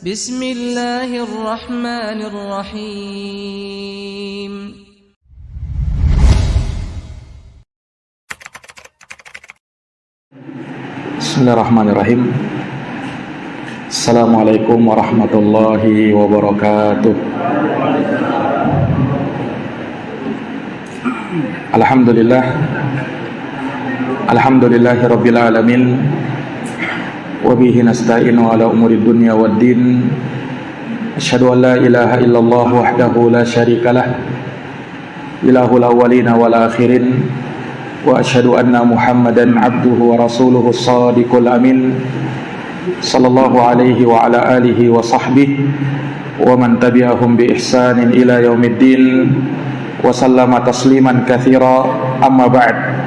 Bismillahirrahmanirrahim. Bismillahirrahmanirrahim. Assalamualaikum warahmatullahi wabarakatuh. Alhamdulillahi rabbil alamin. Wabihi nasta'inu ala umuri dunya waddin. Asyhadu an la ilaha illallah wahdahu la syarikalah, ilahul awwalina wal akhirin. Wa asyhadu anna Muhammadan abduhu wa rasuluhu shadiqul amin. Sallallahu alaihi wa ala alihi wa sahbihi wa man tabi'ahum bi ihsanin ila yaumiddin. Wa sallama tasliman katsira. Amma ba'd.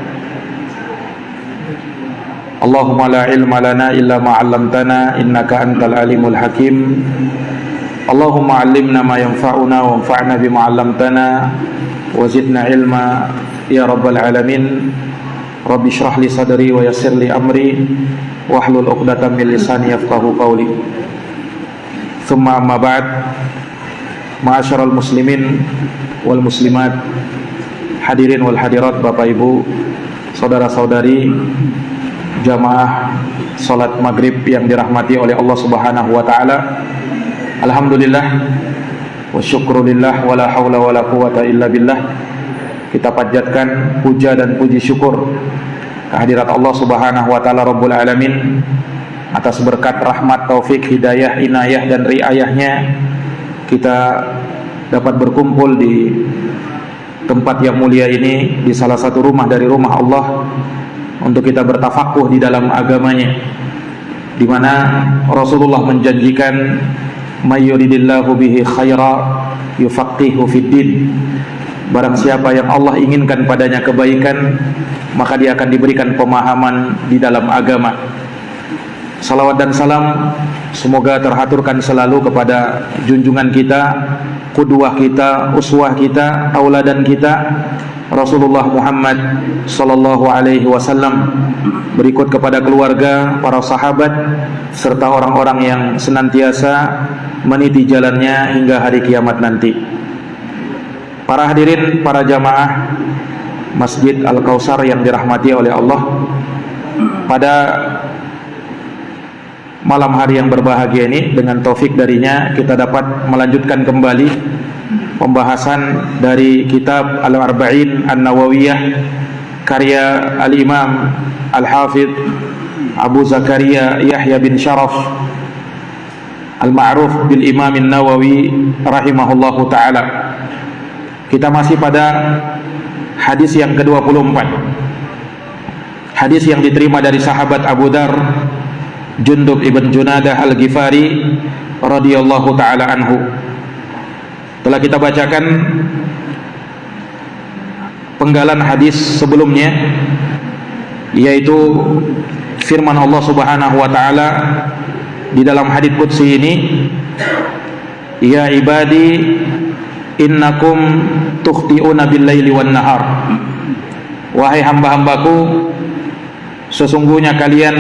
Allahumma la ilma lana illa ma 'allamtana innaka antal alimul hakim. Allahumma 'allimna ma yanfa'una wanfa'na bima 'allamtana wa zidna ilma ya rabbal alamin. Rabbi shrah li sadri wa yassir li amri wahlul 'uqdatam min lisani yafqahu qawli. Tsumma amma ba'd. Ma'asyiral muslimin wal muslimat, hadirin wal hadirat, Bapak Ibu, saudara-saudari jamaah salat maghrib yang dirahmati oleh Allah Subhanahu wa taala. Alhamdulillah wa syukrulillah wa la haula wa la quwata illa billah. Kita panjatkan puja dan puji syukur kehadirat Allah Subhanahu wa taala Rabbul alamin atas berkat rahmat, taufik, hidayah, inayah dan riayahnya kita dapat berkumpul di tempat yang mulia ini, di salah satu rumah dari rumah Allah, untuk kita bertafakuh di dalam agamanya, di mana Rasulullah menjanjikan may yuridillahu bihi khaira yufaqihu fiddin. Barang siapa yang Allah inginkan padanya kebaikan, maka dia akan diberikan pemahaman di dalam agama. Salawat dan salam semoga terhaturkan selalu kepada junjungan kita, qudwah kita, uswah kita, tauladan kita, Rasulullah Muhammad sallallahu alaihi wasallam, berikut kepada keluarga, para sahabat, serta orang-orang yang senantiasa meniti jalannya hingga hari kiamat nanti. Para hadirin, para jamaah Masjid Al-Kautsar yang dirahmati oleh Allah, pada malam hari yang berbahagia ini, dengan taufik darinya kita dapat melanjutkan kembali pembahasan dari kitab Al-Arba'in An-Nawawiyah karya Al-Imam Al-Hafidh Abu Zakaria Yahya bin Sharaf Al-Ma'ruf bil Imam An-Nawawi rahimahullahu ta'ala. Kita masih pada hadis yang ke-24, hadis yang diterima dari sahabat Abu Dar Jundub ibn Junadah Al-Ghifari radhiyallahu ta'ala anhu. Telah kita bacakan penggalan hadis sebelumnya, yaitu firman Allah Subhanahu wa taala di dalam hadits qudsi ini, ya ibadi innakum tukhti'una bil-laili wan-nahar. Wahai hamba-hambaku, sesungguhnya kalian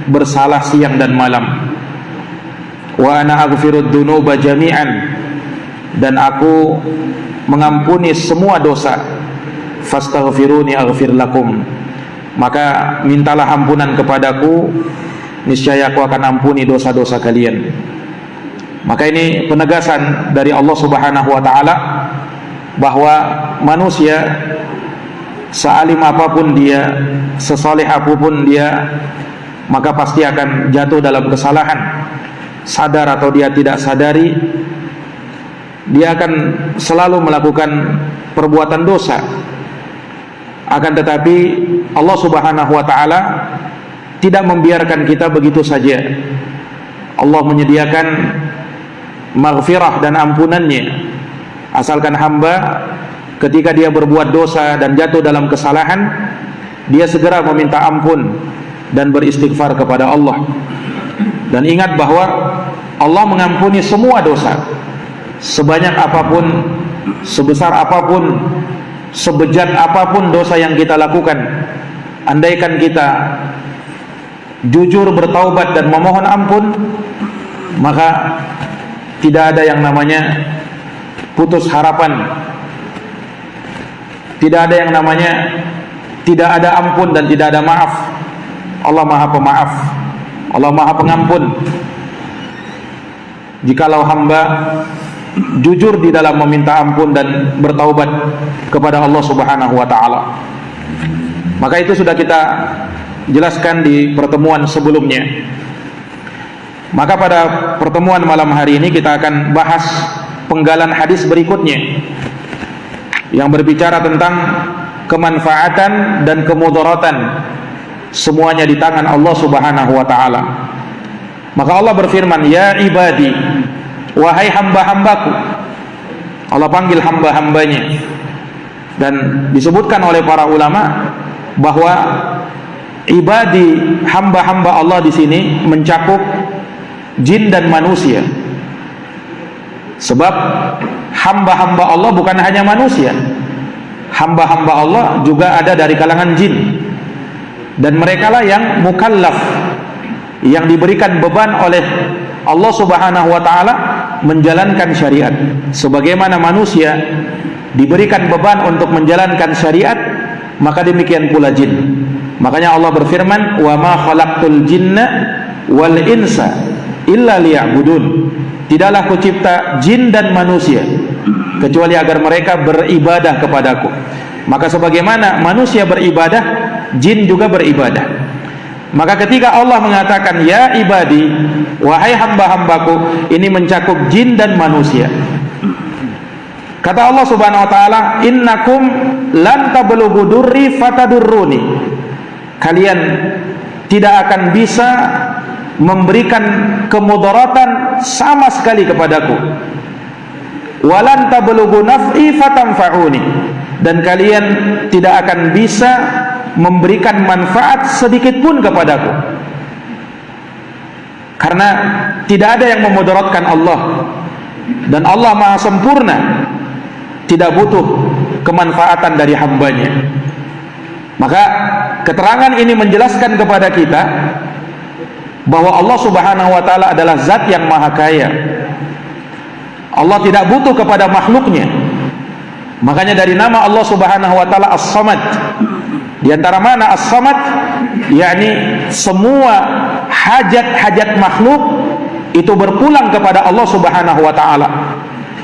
bersalah siang dan malam. Wa ana aghfirud dzunuba jami'an, dan aku mengampuni semua dosa. Fastaghfiruni aghfir lakum, maka mintalah ampunan kepadaku, niscaya aku akan ampuni dosa-dosa kalian. Maka ini penegasan dari Allah Subhanahu wa taala bahwa manusia, sealim apapun dia, sesaleh apapun dia, maka pasti akan jatuh dalam kesalahan, sadar atau dia tidak sadari. Dia akan selalu melakukan perbuatan dosa. Akan tetapi Allah Subhanahu wa taala tidak membiarkan kita begitu saja. Allah menyediakan maghfirah dan ampunannya, asalkan hamba ketika dia berbuat dosa dan jatuh dalam kesalahan, dia segera meminta ampun dan beristighfar kepada Allah. Dan ingat bahwa Allah mengampuni semua dosa, sebanyak apapun, sebesar apapun, sebejat apapun dosa yang kita lakukan. Andaikan kita jujur bertaubat dan memohon ampun, maka tidak ada yang namanya putus harapan, tidak ada yang namanya tidak ada ampun dan tidak ada maaf. Allah Maha Pemaaf, Allah Maha Pengampun. Jikalau hamba jujur di dalam meminta ampun dan bertaubat kepada Allah Subhanahu wa taala. Maka itu sudah kita jelaskan di pertemuan sebelumnya. Maka pada pertemuan malam hari ini kita akan bahas penggalan hadis berikutnya yang berbicara tentang kemanfaatan dan kemudaratan, semuanya di tangan Allah Subhanahu wa taala. Maka Allah berfirman, ya ibadi, wahai hamba-hambaku. Allah panggil hamba-hambanya. Dan disebutkan oleh para ulama bahwa ibadi, hamba-hamba Allah di sini mencakup jin dan manusia. Sebab hamba-hamba Allah bukan hanya manusia. Hamba-hamba Allah juga ada dari kalangan jin. Dan merekalah yang mukallaf, yang diberikan beban oleh Allah Subhanahu wa taala menjalankan syariat. Sebagaimana manusia diberikan beban untuk menjalankan syariat, maka demikian pula jin. Makanya Allah berfirman, "Wa ma khalaqtul jinna wal insa illa liya'budun." Tidaklah kucipta jin dan manusia kecuali agar mereka beribadah kepadaku. Maka sebagaimana manusia beribadah, jin juga beribadah. Maka ketika Allah mengatakan ya ibadi, wahai hamba-hambaku, ini mencakup jin dan manusia. Kata Allah Subhanahu wa taala, innakum lan tablughu durri fatadurruni. Kalian tidak akan bisa memberikan kemudaratan sama sekali kepadaku. Walan tablughu naf'i fatanfa'uni. Dan kalian tidak akan bisa memberikan manfaat sedikit pun kepadaku. Karena tidak ada yang memudaratkan Allah. Dan Allah Maha sempurna, tidak butuh kemanfaatan dari hambanya. Maka keterangan ini menjelaskan kepada kita bahwa Allah Subhanahu wa taala adalah zat yang maha kaya. Allah tidak butuh kepada makhluknya. Makanya dari nama Allah Subhanahu wa taala As-Samad. Di antara mana As-Samad, yakni semua hajat-hajat makhluk itu berpulang kepada Allah Subhanahu wa taala.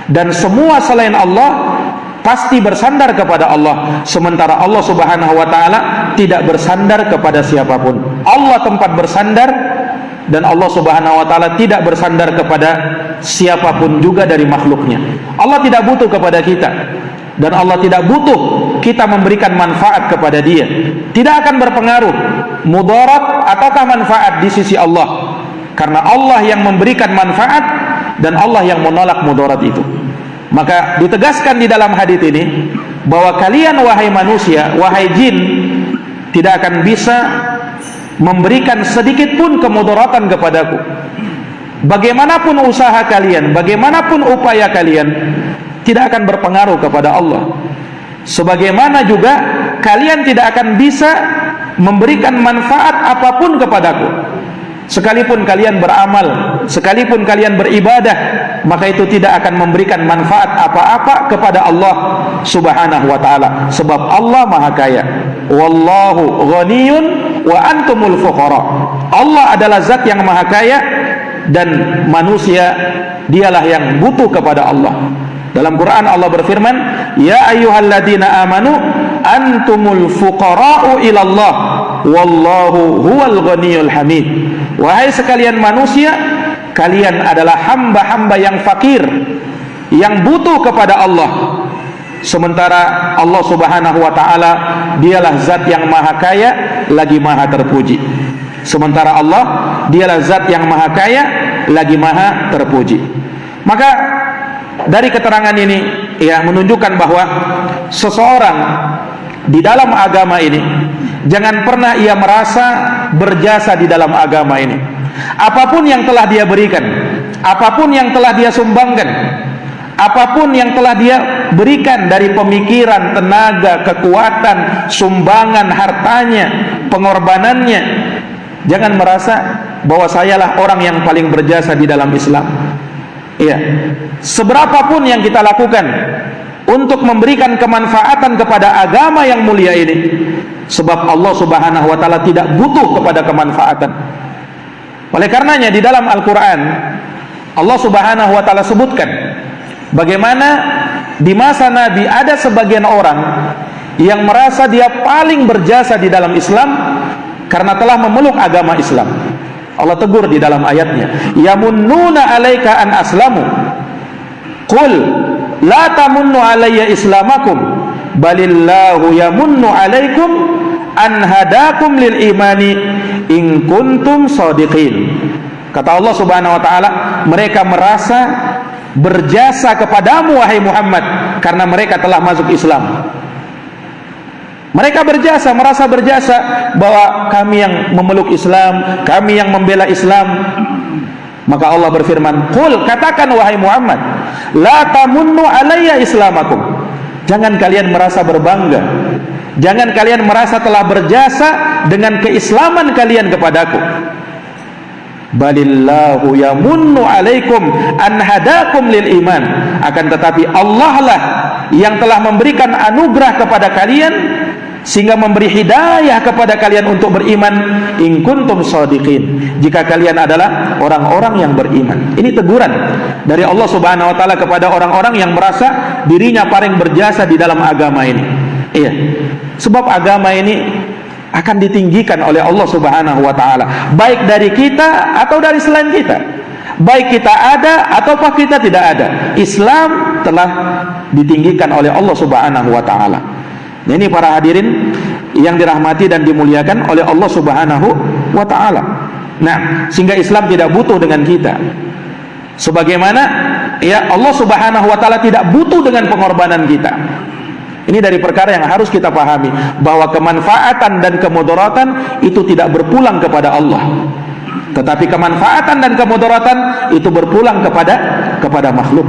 Dan semua selain Allah pasti bersandar kepada Allah, sementara Allah Subhanahu wa taala tidak bersandar kepada siapapun. Allah tempat bersandar, dan Allah Subhanahu wa taala tidak bersandar kepada siapapun juga dari makhluknya. Allah tidak butuh kepada kita, dan Allah tidak butuh kita memberikan manfaat kepada Dia. Tidak akan berpengaruh mudarat ataukah manfaat di sisi Allah, karena Allah yang memberikan manfaat dan Allah yang menolak mudarat itu. Maka ditegaskan di dalam hadis ini bahwa kalian wahai manusia, wahai jin, tidak akan bisa memberikan sedikit pun kemudaratan kepadaku. Bagaimanapun usaha kalian, bagaimanapun upaya kalian, tidak akan berpengaruh kepada Allah. Sebagaimana juga kalian tidak akan bisa memberikan manfaat apapun kepadaku. Sekalipun kalian beramal, sekalipun kalian beribadah, maka itu tidak akan memberikan manfaat apa-apa kepada Allah Subhanahu wa taala, sebab Allah Maha Kaya. Wallahu ghaniyun wa antumul fuqara. Allah adalah zat yang Maha Kaya dan manusia dialah yang butuh kepada Allah. Dalam Quran Allah berfirman, ya ayyuhalladzina amanu antumul fuqara'u ilallah wallahu huwal ghaniyul hamid. Wahai sekalian manusia, kalian adalah hamba-hamba yang fakir, yang butuh kepada Allah, sementara Allah Subhanahu wa taala dialah zat yang maha kaya lagi maha terpuji. Sementara Allah dialah zat yang maha kaya lagi maha terpuji. Maka dari keterangan ini ya menunjukkan bahwa seseorang di dalam agama ini jangan pernah ia merasa berjasa di dalam agama ini. Apapun yang telah dia berikan, apapun yang telah dia sumbangkan, apapun yang telah dia berikan dari pemikiran, tenaga, kekuatan, sumbangan hartanya, pengorbanannya, jangan merasa bahwa sayalah orang yang paling berjasa di dalam Islam. Iya. Seberapapun yang kita lakukan untuk memberikan kemanfaatan kepada agama yang mulia ini, sebab Allah Subhanahu wa taala tidak butuh kepada kemanfaatan. Oleh karenanya di dalam Al-Qur'an Allah Subhanahu wa taala sebutkan bagaimana di masa Nabi ada sebagian orang yang merasa dia paling berjasa di dalam Islam karena telah memeluk agama Islam. Allah tegur di dalam ayatnya, yamunnuna 'alaika an aslamu qul la tamunnu 'alayya islamakum balillahu yamunnu 'alaikum an hadakum lil imani in kuntum shadiqin. Kata Allah Subhanahu wa taala, mereka merasa berjasa kepadamu wahai Muhammad karena mereka telah masuk Islam. Mereka berjasa, merasa berjasa bahwa kami yang memeluk Islam, kami yang membela Islam. Maka Allah berfirman, "Qul," katakan wahai Muhammad, "la tamunnu 'alayya islamakum." Jangan kalian merasa berbangga. Jangan kalian merasa telah berjasa dengan keislaman kalian kepadaku. Balillahu yamunnu 'alaikum an hadakum lil iman. Akan tetapi Allah lah yang telah memberikan anugerah kepada kalian sehingga memberi hidayah kepada kalian untuk beriman, in kuntum shadiqin, jika kalian adalah orang-orang yang beriman. Ini teguran dari Allah Subhanahu wa taala kepada orang-orang yang merasa dirinya paling berjasa di dalam agama ini. Iya. Sebab agama ini akan ditinggikan oleh Allah Subhanahu wa taala, baik dari kita atau dari selain kita. Baik kita ada ataukah kita tidak ada, Islam telah ditinggikan oleh Allah Subhanahu wa taala. Nah, ini para hadirin yang dirahmati dan dimuliakan oleh Allah Subhanahu wa taala. Nah, sehingga Islam tidak butuh dengan kita. Sebagaimana ya Allah Subhanahu wa taala tidak butuh dengan pengorbanan kita. Ini dari perkara yang harus kita pahami, bahwa kemanfaatan dan kemudaratan itu tidak berpulang kepada Allah, tetapi kemanfaatan dan kemudaratan itu berpulang kepada makhluk.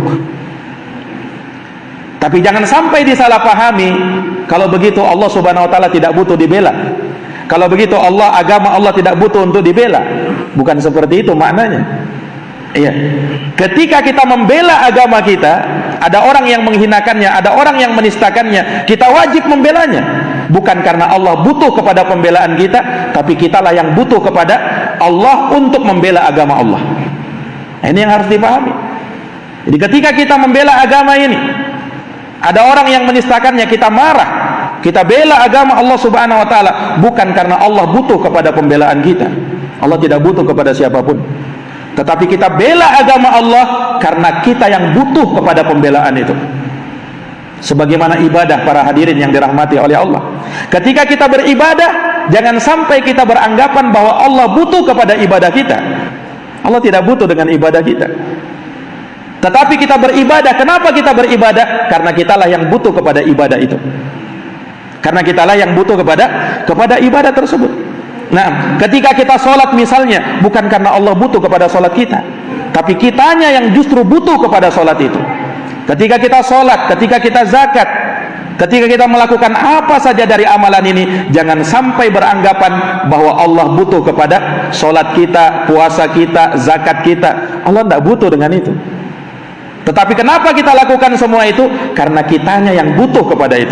Tapi jangan sampai disalahpahami, kalau begitu Allah Subhanahu wa taala tidak butuh dibela. Kalau begitu agama Allah tidak butuh untuk dibela. Bukan seperti itu maknanya. Iya. Ketika kita membela agama kita, ada orang yang menghinakannya, ada orang yang menistakannya, kita wajib membelanya. Bukan karena Allah butuh kepada pembelaan kita, tapi kitalah yang butuh kepada Allah untuk membela agama Allah. Nah, ini yang harus dipahami. Jadi ketika kita membela agama ini, ada orang yang menistakannya, kita marah, kita bela agama Allah Subhanahu wa taala, bukan karena Allah butuh kepada pembelaan kita. Allah tidak butuh kepada siapapun. Tetapi kita bela agama Allah karena kita yang butuh kepada pembelaan itu. Sebagaimana ibadah para hadirin yang dirahmati oleh Allah. Ketika kita beribadah, jangan sampai kita beranggapan bahwa Allah butuh kepada ibadah kita. Allah tidak butuh dengan ibadah kita. Tetapi kita beribadah, kenapa kita beribadah? Karena kitalah yang butuh kepada ibadah itu. Karena kitalah yang butuh kepada ibadah tersebut. Nah, ketika kita sholat misalnya, bukan karena Allah butuh kepada sholat kita, tapi kitanya yang justru butuh kepada sholat itu. Ketika kita sholat, ketika kita zakat, ketika kita melakukan apa saja dari amalan ini, jangan sampai beranggapan bahwa Allah butuh kepada sholat kita, puasa kita, zakat kita. Allah tidak butuh dengan itu. Tetapi kenapa kita lakukan semua itu? Karena kitanya yang butuh kepada itu.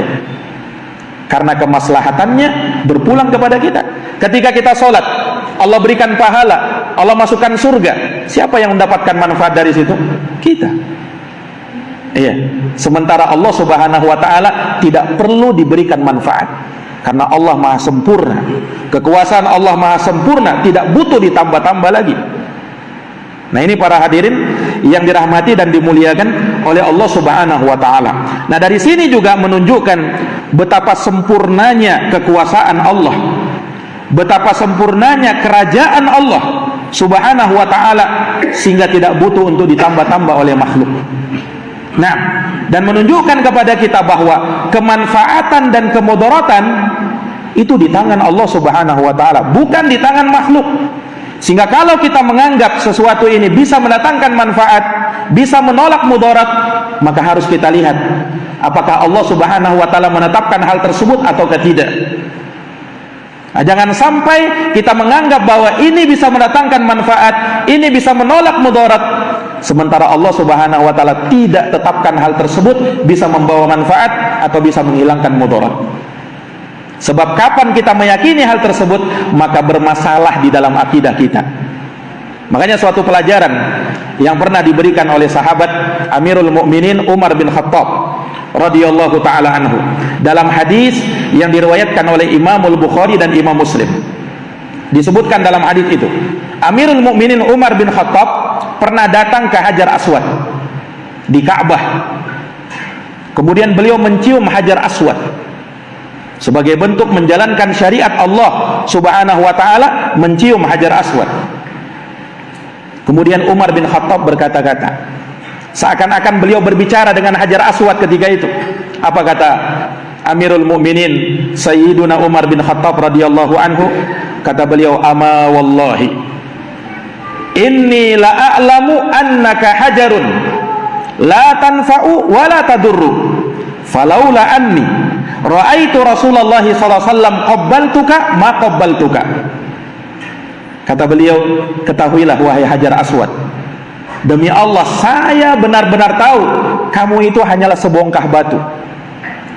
Karena kemaslahatannya berpulang kepada kita. Ketika kita sholat, Allah berikan pahala, Allah masukkan surga. Siapa yang mendapatkan manfaat dari situ? Kita. Iya. Sementara Allah Subhanahu wa taala tidak perlu diberikan manfaat, karena Allah Maha sempurna. Kekuasaan Allah Maha sempurna, tidak butuh ditambah-tambah lagi. Nah, ini para hadirin yang dirahmati dan dimuliakan oleh Allah Subhanahu wa taala. Nah, dari sini juga menunjukkan betapa sempurnanya kekuasaan Allah, betapa sempurnanya kerajaan Allah Subhanahu wa taala, sehingga tidak butuh untuk ditambah-tambah oleh makhluk. Nah, dan menunjukkan kepada kita bahwa kemanfaatan dan kemudaratan itu di tangan Allah Subhanahu wa taala, bukan di tangan makhluk. Sehingga kalau kita menganggap sesuatu ini bisa mendatangkan manfaat, bisa menolak mudarat, maka harus kita lihat apakah Allah Subhanahu wa taala menetapkan hal tersebut ataukah tidak. Jangan sampai kita menganggap bahwa ini bisa mendatangkan manfaat, ini bisa menolak mudarat, sementara Allah Subhanahu wa taala tidak tetapkan hal tersebut bisa membawa manfaat atau bisa menghilangkan mudarat. Sebab kapan kita meyakini hal tersebut, maka bermasalah di dalam akidah kita. Makanya suatu pelajaran yang pernah diberikan oleh sahabat Amirul Mukminin Umar bin Khattab radhiyallahu taala anhu dalam hadis yang diriwayatkan oleh Imam Al-Bukhari dan Imam Muslim. Disebutkan dalam hadis itu, Amirul Mukminin Umar bin Khattab pernah datang ke Hajar Aswad di Ka'bah. Kemudian beliau mencium Hajar Aswad sebagai bentuk menjalankan syariat Allah Subhanahu wa taala, mencium Hajar Aswad. Kemudian Umar bin Khattab berkata-kata, seakan-akan beliau berbicara dengan Hajar Aswad ketika itu. Apa kata Amirul Mukminin Sayyiduna Umar bin Khattab radhiyallahu anhu? Kata beliau, ama wallahi inni la a'lamu annaka hajarun la tanfa'u wa la tadurru falaula anni ra'aitu Rasulullah sallallahu alaihi wasallam qabbaltuka ma qabbaltuka. Kata beliau, ketahuilah wahai Hajar Aswad, demi Allah saya benar-benar tahu kamu itu hanyalah sebongkah batu,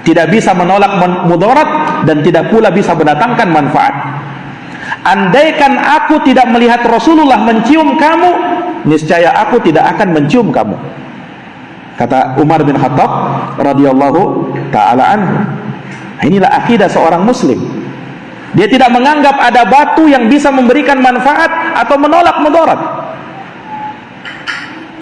tidak bisa menolak mudarat dan tidak pula bisa mendatangkan manfaat. Andaikan aku tidak melihat Rasulullah mencium kamu, niscaya aku tidak akan mencium kamu. Kata Umar bin Khattab radhiyallahu taala anhu. Inilah akidah seorang muslim. Dia tidak menganggap ada batu yang bisa memberikan manfaat atau menolak mudarat,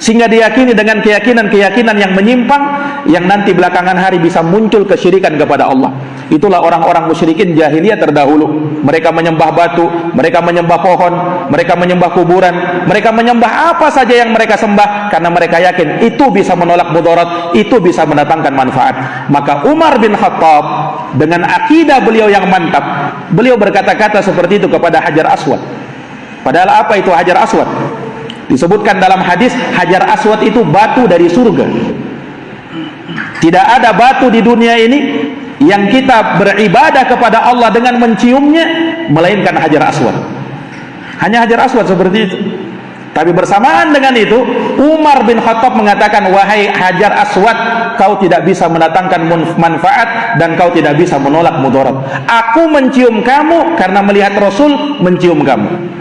sehingga diyakini dengan keyakinan-keyakinan yang menyimpang yang nanti belakangan hari bisa muncul kesyirikan kepada Allah. Itulah orang-orang musyrikin jahiliyah terdahulu. Mereka menyembah batu, mereka menyembah pohon, mereka menyembah kuburan, mereka menyembah apa saja yang mereka sembah karena mereka yakin itu bisa menolak mudarat, itu bisa mendatangkan manfaat. Maka Umar bin Khattab dengan akidah beliau yang mantap, beliau berkata-kata seperti itu kepada Hajar Aswad. Padahal apa itu Hajar Aswad? Disebutkan dalam hadis, Hajar Aswad itu batu dari surga. Tidak ada batu di dunia ini yang kita beribadah kepada Allah dengan menciumnya melainkan Hajar Aswad. Hanya Hajar Aswad seperti itu. Tapi bersamaan dengan itu, Umar bin Khattab mengatakan, wahai Hajar Aswad, kau tidak bisa mendatangkan manfaat dan kau tidak bisa menolak mudarat. Aku mencium kamu karena melihat Rasul mencium kamu.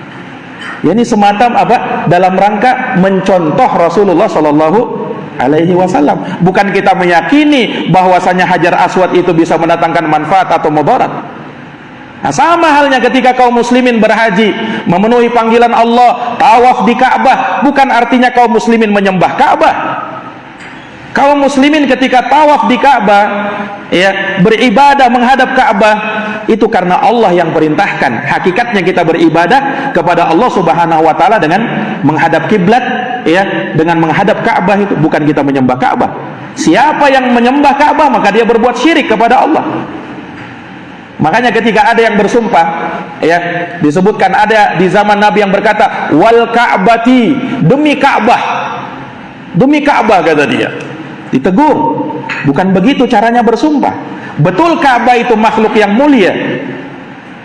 Ini semacam apa? Dalam rangka mencontoh Rasulullah sallallahu alaihi wasallam. Bukan kita meyakini bahwasanya Hajar Aswad itu bisa mendatangkan manfaat atau mudarat. Nah, sama halnya ketika kaum muslimin berhaji, memenuhi panggilan Allah, tawaf di Ka'bah, bukan artinya kaum muslimin menyembah Ka'bah. Kaum muslimin ketika tawaf di Ka'bah, ya, beribadah menghadap Ka'bah, itu karena Allah yang perintahkan. Hakikatnya kita beribadah kepada Allah Subhanahu wa taala dengan menghadap kiblat, ya, dengan menghadap Ka'bah, itu bukan kita menyembah Ka'bah. Siapa yang menyembah Ka'bah maka dia berbuat syirik kepada Allah. Makanya ketika ada yang bersumpah, ya, disebutkan ada di zaman Nabi yang berkata, wal Ka'bati, demi Ka'bah. Demi Ka'bah, kata dia. Ditegur. Bukan begitu caranya bersumpah. Betul Ka'bah itu makhluk yang mulia.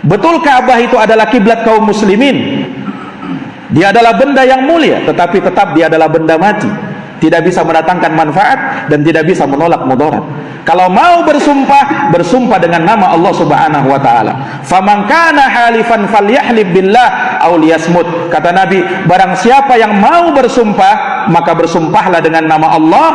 Betul Ka'bah itu adalah kiblat kaum muslimin. Dia adalah benda yang mulia, tetapi tetap dia adalah benda mati. Tidak bisa mendatangkan manfaat dan tidak bisa menolak mudarat. Kalau mau bersumpah, bersumpah dengan nama Allah Subhanahu wa taala. Faman kana halifan falyahlib billah aw liyasmut. Kata Nabi, barang siapa yang mau bersumpah, maka bersumpahlah dengan nama Allah,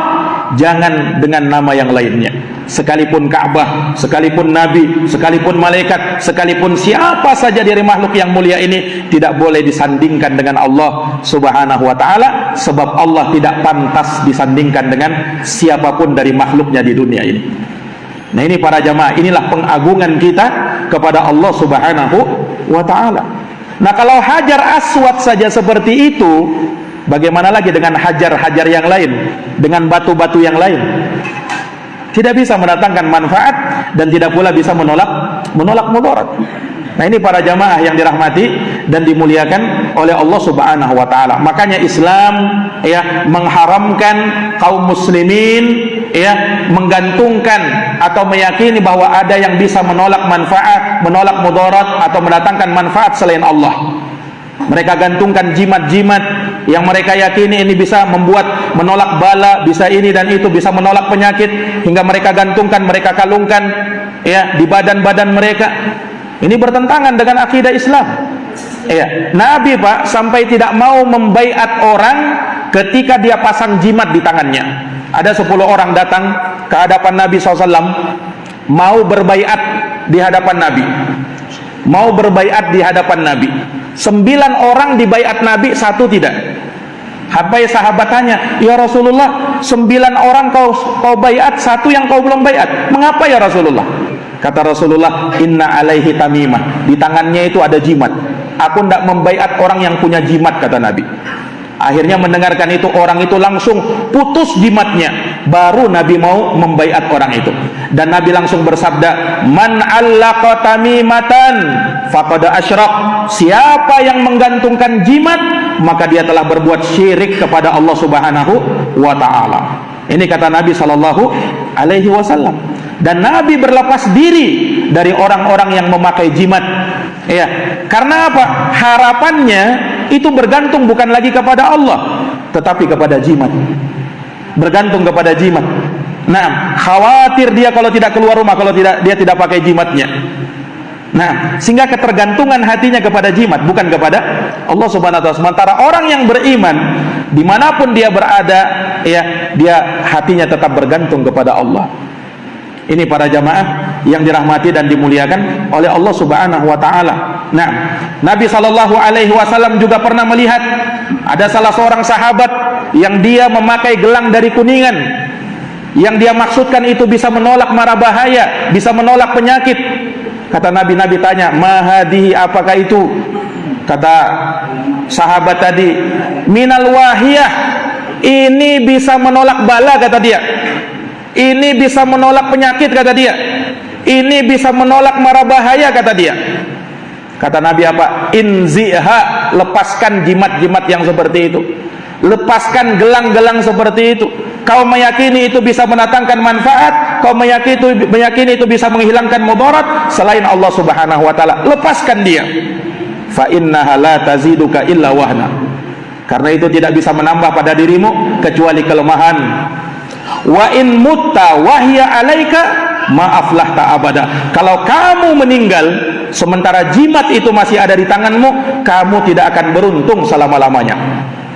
jangan dengan nama yang lainnya. Sekalipun Ka'bah, sekalipun Nabi, sekalipun malaikat, sekalipun siapa saja dari makhluk yang mulia ini tidak boleh disandingkan dengan Allah Subhanahu wa taala, sebab Allah tidak pantas disandingkan dengan siapapun dari makhluknya di dunia ini. Nah, ini para jamaah, inilah pengagungan kita kepada Allah Subhanahu wa taala. Nah, kalau Hajar Aswad saja seperti itu, bagaimana lagi dengan hajar-hajar yang lain, dengan batu-batu yang lain? Tidak bisa mendatangkan manfaat dan tidak pula bisa menolak mudarat. Nah, ini para jamaah yang dirahmati dan dimuliakan oleh Allah Subhanahu wa taala. Makanya Islam, ya, mengharamkan kaum muslimin, ya, menggantungkan atau meyakini bahwa ada yang bisa menolak manfaat, menolak mudarat atau mendatangkan manfaat selain Allah. Mereka gantungkan jimat-jimat yang mereka yakini ini bisa membuat menolak bala, bisa ini dan itu, bisa menolak penyakit, hingga mereka gantungkan, mereka kalungkan ya di badan-badan mereka. Ini bertentangan dengan akidah Islam. Ya, Nabi Pak sampai tidak mau membaiat orang ketika dia pasang jimat di tangannya. Ada 10 orang datang ke hadapan Nabi SAW, mau berbaiat di hadapan Nabi, mau berbaiat di hadapan Nabi. 9 orang dibaiat Nabi, 1 tidak. Sampai sahabat tanya, ya Rasulullah, 9 orang kau baiat, 1 yang kau belum baiat. Mengapa ya Rasulullah? Kata Rasulullah, inna alaihi tamimah, di tangannya itu ada jimat. Aku tidak membaiat orang yang punya jimat, kata Nabi. Akhirnya mendengarkan itu, orang itu langsung putus jimatnya. Baru Nabi mau membaiat orang itu. Dan Nabi langsung bersabda, man allaqa tamimatan faqad asyrak. Siapa yang menggantungkan jimat, maka dia telah berbuat syirik kepada Allah Subhanahu wa ta'ala. Ini kata Nabi sallallahu alaihi wasallam. Dan Nabi berlepas diri dari orang-orang yang memakai jimat. Ya, karena apa? Harapannya itu bergantung bukan lagi kepada Allah, tetapi kepada jimat. Bergantung kepada jimat. Nah, khawatir dia kalau tidak keluar rumah, kalau dia tidak pakai jimatnya. Nah, sehingga ketergantungan hatinya kepada jimat, bukan kepada Allah Subhanahu wa ta'ala. Sementara orang yang beriman, dimanapun dia berada, ya, dia hatinya tetap bergantung kepada Allah. Ini para jamaah yang dirahmati dan dimuliakan oleh Allah Subhanahu wa ta'ala. Nah, Nabi SAW juga pernah melihat ada salah seorang sahabat yang dia memakai gelang dari kuningan, yang dia maksudkan itu bisa menolak mara bahaya, bisa menolak penyakit. Kata Nabi tanya, mahadihi, apakah itu? Kata sahabat tadi, minal wahiyah, ini bisa menolak bala, kata dia. Ini bisa menolak penyakit, kata dia. Ini bisa menolak mara bahaya, kata dia. Kata Nabi apa? Inziha, lepaskan jimat-jimat yang seperti itu. Lepaskan gelang-gelang seperti itu. Kau meyakini itu bisa mendatangkan manfaat, kau meyakini itu bisa menghilangkan mudarat selain Allah Subhanahu wa ta'ala. Lepaskan dia. Fa innaha la taziduka illa wahna. Karena itu tidak bisa menambah pada dirimu kecuali kelemahan. Wa in mutta wahya alaika maaflah tak abada. Kalau kamu meninggal sementara jimat itu masih ada di tanganmu, kamu tidak akan beruntung selama-lamanya.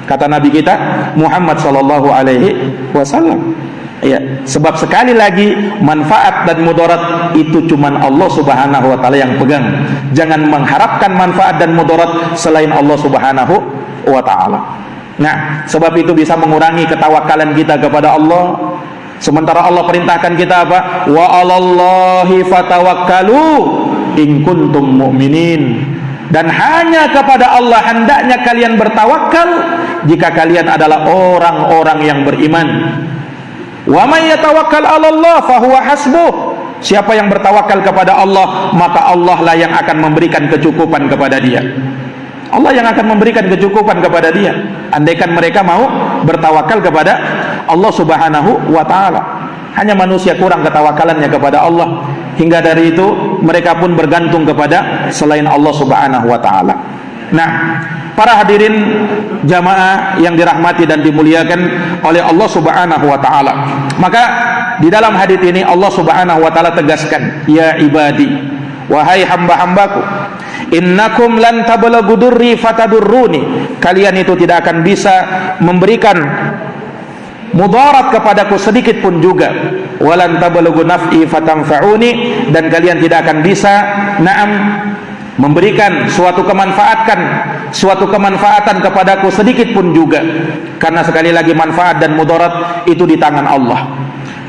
Kata Nabi kita Muhammad sallallahu alaihi wasallam. Ya, sebab sekali lagi manfaat dan mudarat itu cuman Allah Subhanahu wa ta'ala yang pegang. Jangan mengharapkan manfaat dan mudarat selain Allah Subhanahu wa ta'ala. Nah, sebab itu bisa mengurangi ketawakalan kita kepada Allah. Sementara Allah perintahkan kita apa? Wa 'alallahi fatawakkalu in kuntum mu'minin. Dan hanya kepada Allah hendaknya kalian bertawakal jika kalian adalah orang-orang yang beriman. Wa may yatawakkal 'alallah fahuwa hasbuh. Siapa yang bertawakal kepada Allah, maka Allah lah yang akan memberikan kecukupan kepada dia. Allah yang akan memberikan kecukupan kepada dia. Andaikan mereka mau bertawakal kepada Allah Subhanahu wa ta'ala. Hanya manusia kurang ketawakalannya kepada Allah, hingga dari itu mereka pun bergantung kepada selain Allah Subhanahu wa ta'ala. Nah, para hadirin jamaah yang dirahmati dan dimuliakan oleh Allah Subhanahu wa ta'ala, maka di dalam hadis ini Allah Subhanahu wa ta'ala tegaskan, ya ibadi, wahai hamba-hambaku, innakum lan tablaghu durri fatadurruni. Kalian itu tidak akan bisa memberikan mudarat kepadaku sedikit pun juga. Walan tablaghu naf'i fatanfa'uni. Dan kalian tidak akan bisa memberikan suatu kemanfaatan kepadaku sedikit pun juga. Karena sekali lagi manfaat dan mudarat itu di tangan Allah.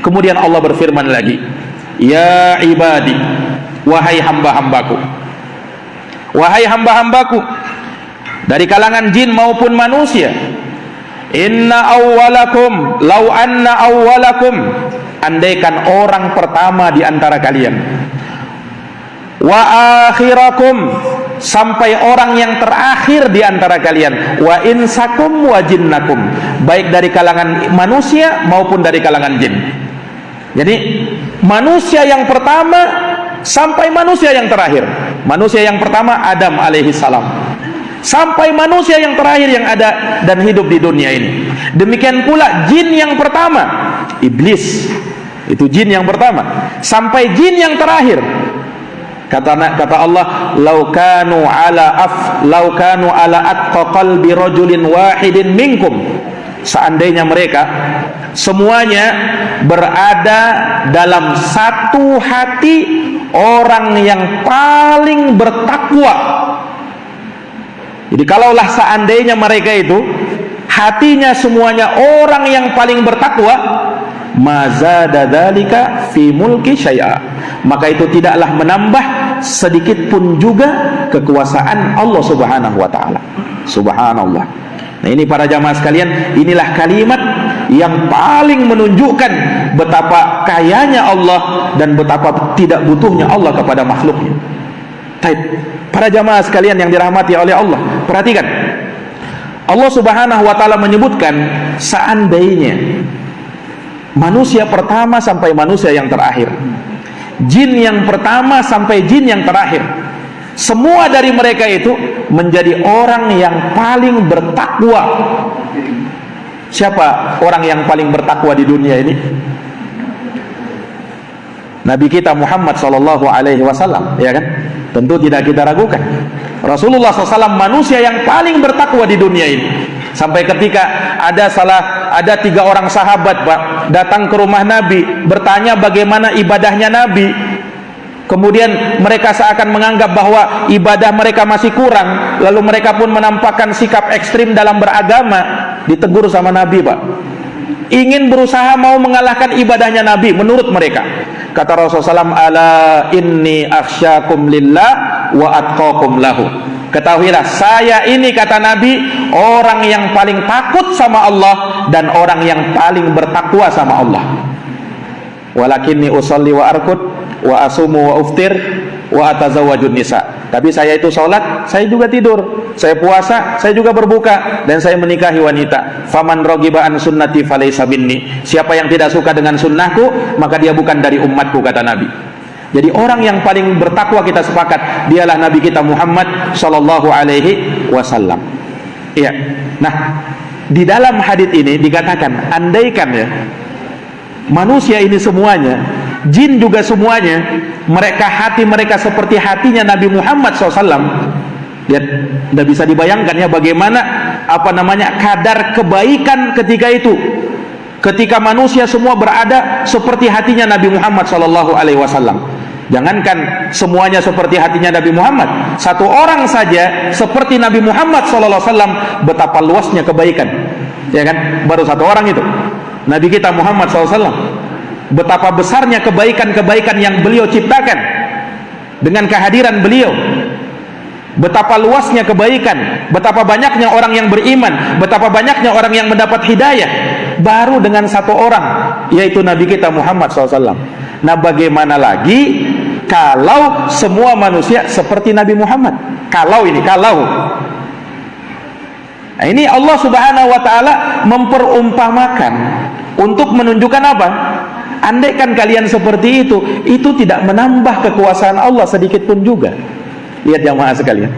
Kemudian Allah berfirman lagi, ya ibadi, wahai hamba-hambaku, wahai hamba-hambaku dari kalangan jin maupun manusia, inna awwalakum law anna awwalakum, andaikan orang pertama di antara kalian, wa akhirakum, sampai orang yang terakhir di antara kalian, wa insakum wa jinnakum, baik dari kalangan manusia maupun dari kalangan jin. Jadi manusia yang pertama sampai manusia yang terakhir. Manusia yang pertama Adam alaihi salam, sampai manusia yang terakhir yang ada dan hidup di dunia ini. Demikian pula jin yang pertama, iblis. Itu jin yang pertama sampai jin yang terakhir. Kata Allah, laukanu ala atqa qalbi rajulin wahidin minkum. Seandainya mereka semuanya berada dalam satu hati orang yang paling bertakwa. Jadi kalaulah seandainya mereka itu hatinya semuanya orang yang paling bertakwa, mazada dzalika fi mulki syai'a, maka itu tidaklah menambah sedikit pun juga kekuasaan Allah Subhanahu wa taala. Subhanallah. Nah, ini para jamaah sekalian, inilah kalimat yang paling menunjukkan betapa kayanya Allah dan betapa tidak butuhnya Allah kepada makhluknya. Baik, para jamaah sekalian yang dirahmati oleh Allah, perhatikan. Allah Subhanahu wa taala menyebutkan seandainya manusia pertama sampai manusia yang terakhir, jin yang pertama sampai jin yang terakhir, semua dari mereka itu menjadi orang yang paling bertakwa. Siapa orang yang paling bertakwa di dunia ini? Nabi kita Muhammad sallallahu alaihi wasallam, ya kan? Tentu tidak kita ragukan. Rasulullah SAW manusia yang paling bertakwa di dunia ini. Sampai ketika ada 3 orang sahabat, Pak, datang ke rumah Nabi bertanya bagaimana ibadahnya Nabi. Kemudian mereka seakan menganggap bahwa ibadah mereka masih kurang, lalu mereka pun menampakkan sikap ekstrim dalam beragama. Ditegur sama Nabi, Pak, ingin berusaha mau mengalahkan ibadahnya Nabi menurut mereka. Kata Rasulullah SAW, ala inni akhsyakum lillah wa atqakum lahu. Ketahuilah, saya ini, kata Nabi, orang yang paling takut sama Allah dan orang yang paling bertakwa sama Allah. Walakinni usolli wa arkud wa asumu wa uftir wa atazawwajun nisa. Tapi saya itu sholat, saya juga tidur, saya puasa, saya juga berbuka, dan saya menikahi wanita. Faman rogiba an sunnati falaysa minni. Siapa yang tidak suka dengan sunnahku, maka dia bukan dari umatku, kata Nabi. Jadi orang yang paling bertakwa kita sepakat, dialah Nabi kita Muhammad sallallahu alaihi wasallam. Iya. Nah, di dalam hadits ini dikatakan, andaikan ya manusia ini semuanya, jin juga semuanya, hati mereka seperti hatinya Nabi Muhammad SAW. Lihat, tidak bisa dibayangkan ya bagaimana kadar kebaikan ketika itu. Ketika manusia semua berada seperti hatinya Nabi Muhammad SAW. Jangankan semuanya seperti hatinya Nabi Muhammad, satu orang saja seperti Nabi Muhammad SAW, betapa luasnya kebaikan, ya kan? Baru satu orang itu, Nabi kita Muhammad SAW, betapa besarnya kebaikan-kebaikan yang beliau ciptakan dengan kehadiran beliau. Betapa luasnya kebaikan, betapa banyaknya orang yang beriman, betapa banyaknya orang yang mendapat hidayah baru dengan satu orang, yaitu Nabi kita Muhammad SAW. Nah, bagaimana lagi kalau semua manusia seperti Nabi Muhammad? Kalau nah, ini Allah Subhanahu wa taala memperumpamakan untuk menunjukkan apa? Andaikan kalian seperti itu tidak menambah kekuasaan Allah sedikit pun juga. Lihat jamaah sekalian,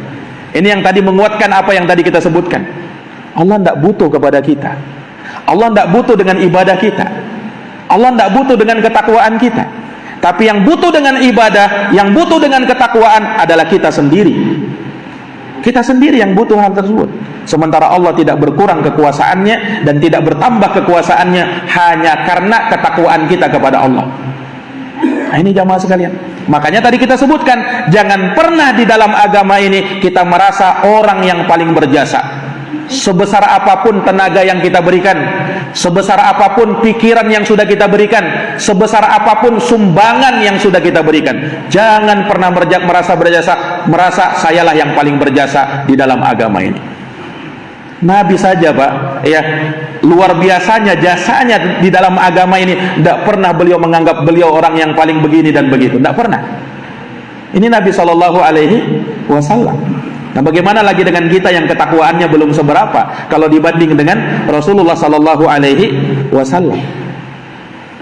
ini yang tadi menguatkan apa yang tadi kita sebutkan. Allah tidak butuh kepada kita, Allah tidak butuh dengan ibadah kita, Allah tidak butuh dengan ketakwaan kita. Tapi yang butuh dengan ibadah, yang butuh dengan ketakwaan adalah kita sendiri. Kita sendiri yang butuh hal tersebut. Sementara Allah tidak berkurang kekuasaannya dan tidak bertambah kekuasaannya hanya karena ketakwaan kita kepada Allah. Nah, ini jamaah sekalian, makanya tadi kita sebutkan, jangan pernah di dalam agama ini kita merasa orang yang paling berjasa. Sebesar apapun tenaga yang kita berikan, sebesar apapun pikiran yang sudah kita berikan, sebesar apapun sumbangan yang sudah kita berikan, jangan pernah merasa berjasa, merasa sayalah yang paling berjasa di dalam agama ini. Nabi saja, Pak, ya, luar biasanya jasanya di dalam agama ini, tidak pernah beliau menganggap beliau orang yang paling begini dan begitu, tidak pernah. Ini Nabi SAW. Nah, bagaimana lagi dengan kita yang ketakwaannya belum seberapa kalau dibanding dengan Rasulullah SAW?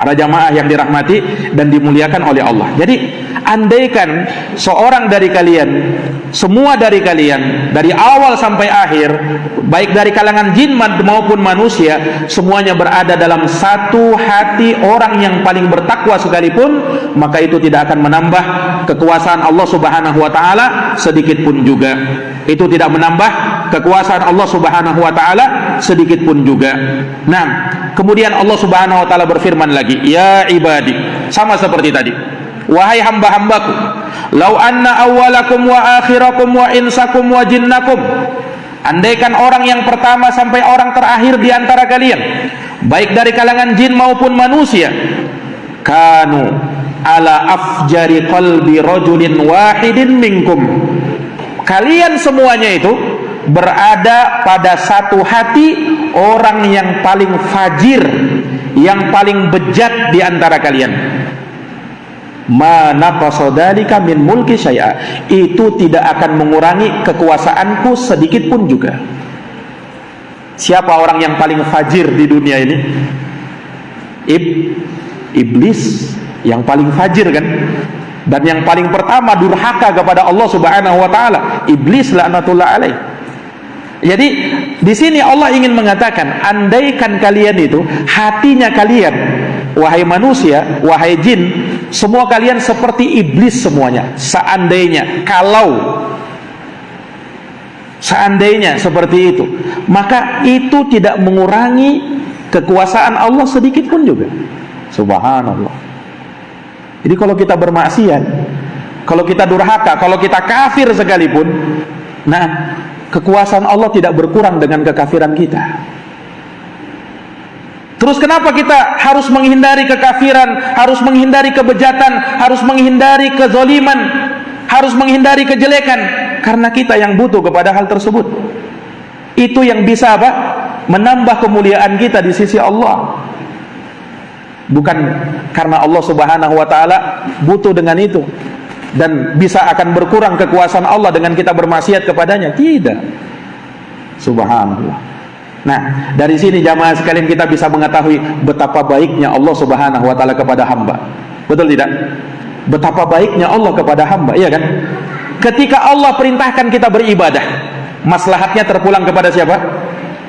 Para jamaah yang dirahmati dan dimuliakan oleh Allah. Jadi andaikan seorang dari kalian, semua dari kalian, dari awal sampai akhir, baik dari kalangan jin maupun manusia, semuanya berada dalam satu hati orang yang paling bertakwa sekalipun, maka itu tidak akan menambah kekuasaan Allah Subhanahu wa taala sedikit pun juga. Itu tidak menambah kekuasaan Allah Subhanahu wa taala sedikit pun juga. Nah, kemudian Allah Subhanahu wa taala berfirman lagi, ya ibadi, sama seperti tadi, wahai hamba-hambaku, lau anna awwalakum wa akhirakum wa insakum wa jinnakum, andaikan orang yang pertama sampai orang terakhir di antara kalian, baik dari kalangan jin maupun manusia, kanu ala afjari qalbi rajulin wahidin minkum, kalian semuanya itu berada pada satu hati orang yang paling fajir, yang paling bejat di antara kalian. Ma naqasa dzalika min mulki syai'a, itu tidak akan mengurangi kekuasaanku sedikit pun juga. Siapa orang yang paling fajir di dunia ini? Iblis yang paling fajir kan? Dan yang paling pertama durhaka kepada Allah Subhanahu wa taala, iblis laknatullah alaih. Jadi di sini Allah ingin mengatakan, andaikan kalian itu hatinya kalian, wahai manusia, wahai jin, semua kalian seperti iblis semuanya. Seandainya seperti itu, maka itu tidak mengurangi kekuasaan Allah sedikit pun juga. Subhanallah. Jadi kalau kita bermaksiat, kalau kita durhaka, kalau kita kafir sekalipun, nah, kekuasaan Allah tidak berkurang dengan kekafiran kita. Terus kenapa kita harus menghindari kekafiran, harus menghindari kebejatan, harus menghindari kezaliman, harus menghindari kejelekan? Karena kita yang butuh kepada hal tersebut. Itu yang bisa apa? Menambah kemuliaan kita di sisi Allah. Bukan karena Allah Subhanahu wa taala butuh dengan itu dan bisa akan berkurang kekuasaan Allah dengan kita bermaksiat kepadanya. Tidak. Subhanallah. Nah, dari sini jamaah sekalian kita bisa mengetahui betapa baiknya Allah Subhanahu wa taala kepada hamba. Betul tidak? Betapa baiknya Allah kepada hamba, iya kan? Ketika Allah perintahkan kita beribadah, maslahatnya terpulang kepada siapa?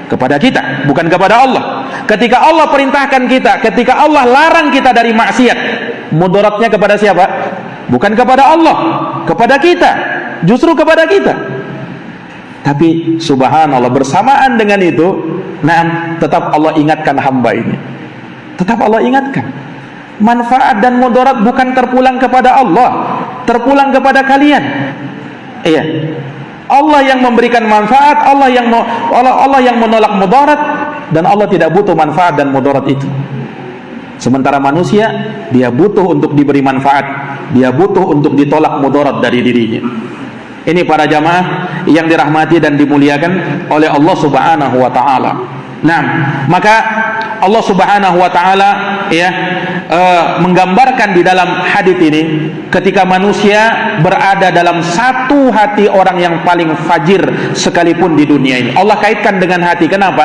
Kepada kita, bukan kepada Allah. Ketika Allah perintahkan kita, ketika Allah larang kita dari maksiat, mudaratnya kepada siapa? Bukan kepada Allah, kepada kita, justru kepada kita. Tapi subhanallah, bersamaan dengan itu, nah, tetap Allah ingatkan hamba ini. Tetap Allah ingatkan. Manfaat dan mudarat bukan terpulang kepada Allah, terpulang kepada kalian. Iya. Allah yang memberikan manfaat, Allah yang menolak mudarat, dan Allah tidak butuh manfaat dan mudarat itu. Sementara manusia, dia butuh untuk diberi manfaat, dia butuh untuk ditolak mudarat dari dirinya. Ini para jamaah yang dirahmati dan dimuliakan oleh Allah Subhanahu wa taala. Nah, maka Allah Subhanahu wa taala ya menggambarkan di dalam hadis ini ketika manusia berada dalam satu hati orang yang paling fajir sekalipun di dunia ini. Allah kaitkan dengan hati. Kenapa?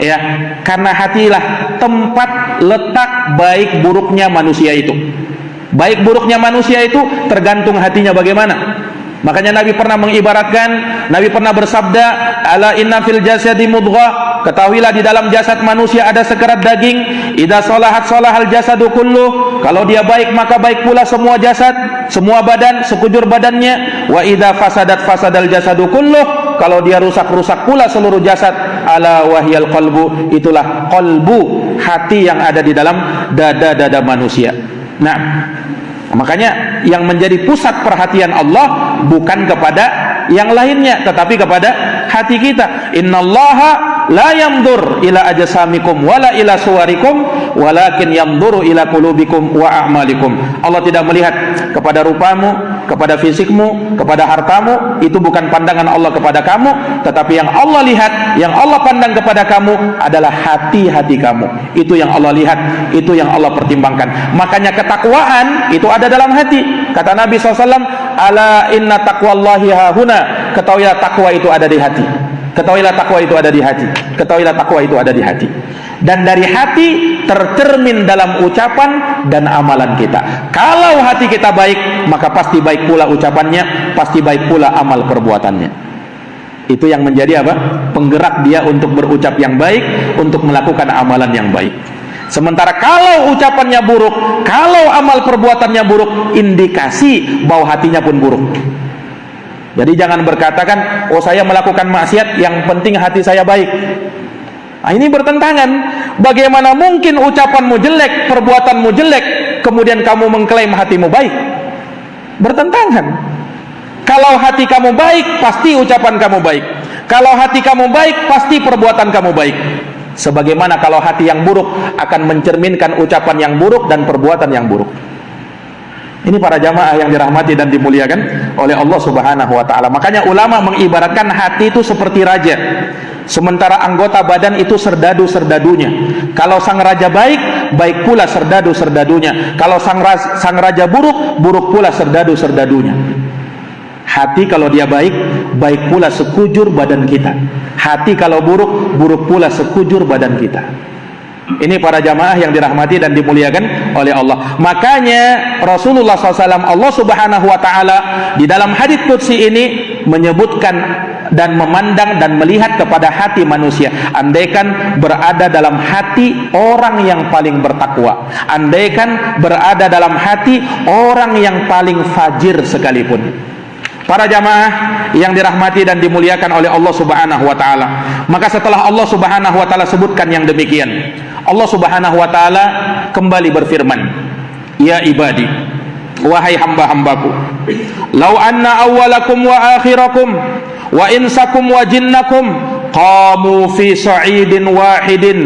Ya, karena hatilah tempat letak baik buruknya manusia itu. Baik buruknya manusia itu tergantung hatinya bagaimana. Makanya Nabi pernah mengibaratkan, Nabi pernah bersabda, ala inna fil jasadi mudghah, ketahuilah di dalam jasad manusia ada sekerat daging, idza salahat salahal jasadu kulluh, kalau dia baik maka baik pula semua jasad, semua badan, sekujur badannya, wa idza fasadat fasadal jasadu kulluh, kalau dia rusak pula seluruh jasad, ala wahyal qalbu, itulah qalbu, hati yang ada di dalam dada-dada manusia. Nah, makanya yang menjadi pusat perhatian Allah bukan kepada yang lainnya, tetapi kepada hati kita. Innallaha la yanzur ila ajsamikum wala ila suwarikum walakin yanzuru ila qulubikum wa a'malikum. Allah tidak melihat kepada rupamu, kepada fisikmu, kepada hartamu, itu bukan pandangan Allah kepada kamu, tetapi yang Allah lihat, yang Allah pandang kepada kamu adalah hati-hati kamu. Itu yang Allah lihat, itu yang Allah pertimbangkan. Makanya ketakwaan itu ada dalam hati. Kata Nabi SAW, ala inna taqwallahi hahuna, ketahuilah takwa itu ada di hati. Ketahuilah takwa itu ada di hati. Ketahuilah takwa itu ada di hati. Dan dari hati tercermin dalam ucapan dan amalan kita. Kalau hati kita baik, maka pasti baik pula ucapannya, pasti baik pula amal perbuatannya. Itu yang menjadi apa? Penggerak dia untuk berucap yang baik, untuk melakukan amalan yang baik. Sementara kalau ucapannya buruk, kalau amal perbuatannya buruk, indikasi bahwa hatinya pun buruk. Jadi jangan berkatakan, oh saya melakukan maksiat, yang penting hati saya baik. Nah, ini bertentangan. Bagaimana mungkin ucapanmu jelek, perbuatanmu jelek, kemudian kamu mengklaim hatimu baik? Bertentangan. Kalau hati kamu baik, pasti ucapan kamu baik. Kalau hati kamu baik, pasti perbuatan kamu baik. Sebagaimana kalau hati yang buruk akan mencerminkan ucapan yang buruk dan perbuatan yang buruk. Ini para jamaah yang dirahmati dan dimuliakan oleh Allah Subhanahu wa taala. Makanya ulama mengibaratkan hati itu seperti raja, sementara anggota badan itu serdadu-serdadunya. Kalau sang raja baik, baik pula serdadu-serdadunya. Kalau sang raja buruk, buruk pula serdadu-serdadunya. Hati kalau dia baik, baik pula sekujur badan kita. Hati kalau buruk, buruk pula sekujur badan kita. Ini para jamaah yang dirahmati dan dimuliakan oleh Allah. Makanya Rasulullah SAW, Allah Subhanahu wa ta'ala di dalam hadits qudsi ini menyebutkan dan memandang dan melihat kepada hati manusia. Andaikan berada dalam hati orang yang paling bertakwa, andaikan berada dalam hati orang yang paling fajir sekalipun. Para jamaah yang dirahmati dan dimuliakan oleh Allah Subhanahu wa taala, maka setelah Allah Subhanahu wa taala sebutkan yang demikian, Allah Subhanahu wa taala kembali berfirman, ya ibadi, wahai hamba-hambaku, lau anna awwalakum wa akhirakum wa insakum wa jinnakum qamu fi sa'idin wahidin.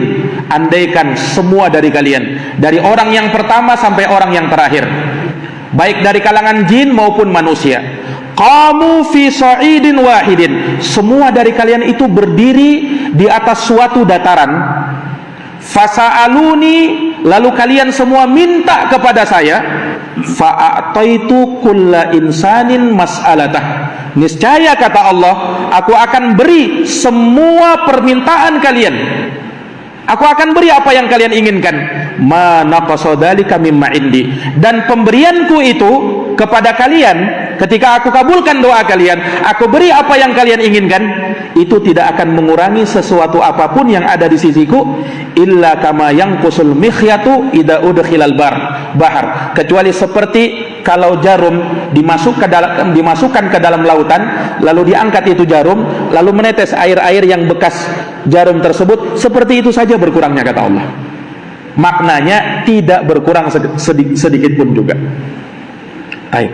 Andaikan semua dari kalian, dari orang yang pertama sampai orang yang terakhir, baik dari kalangan jin maupun manusia, qamu fi sa'idin wahidin, semua dari kalian itu berdiri di atas suatu dataran, fasa'aluni, lalu kalian semua minta kepada saya, fa'ataitu kulla insanin mas'alatah, niscaya kata Allah, aku akan beri semua permintaan kalian, aku akan beri apa yang kalian inginkan, ma naqasa dzalika mimma indi, dan pemberianku itu kepada kalian, ketika aku kabulkan doa kalian, aku beri apa yang kalian inginkan, itu tidak akan mengurangi sesuatu apapun yang ada di sisiku, illa kama yanqusul mikhyatu idza udkhilal bahar, kecuali seperti kalau jarum dimasukkan ke dalam lautan, lalu diangkat itu jarum, lalu menetes air-air yang bekas jarum tersebut, seperti itu saja berkurangnya kata Allah. Maknanya tidak berkurang sedikit pun juga. Baik,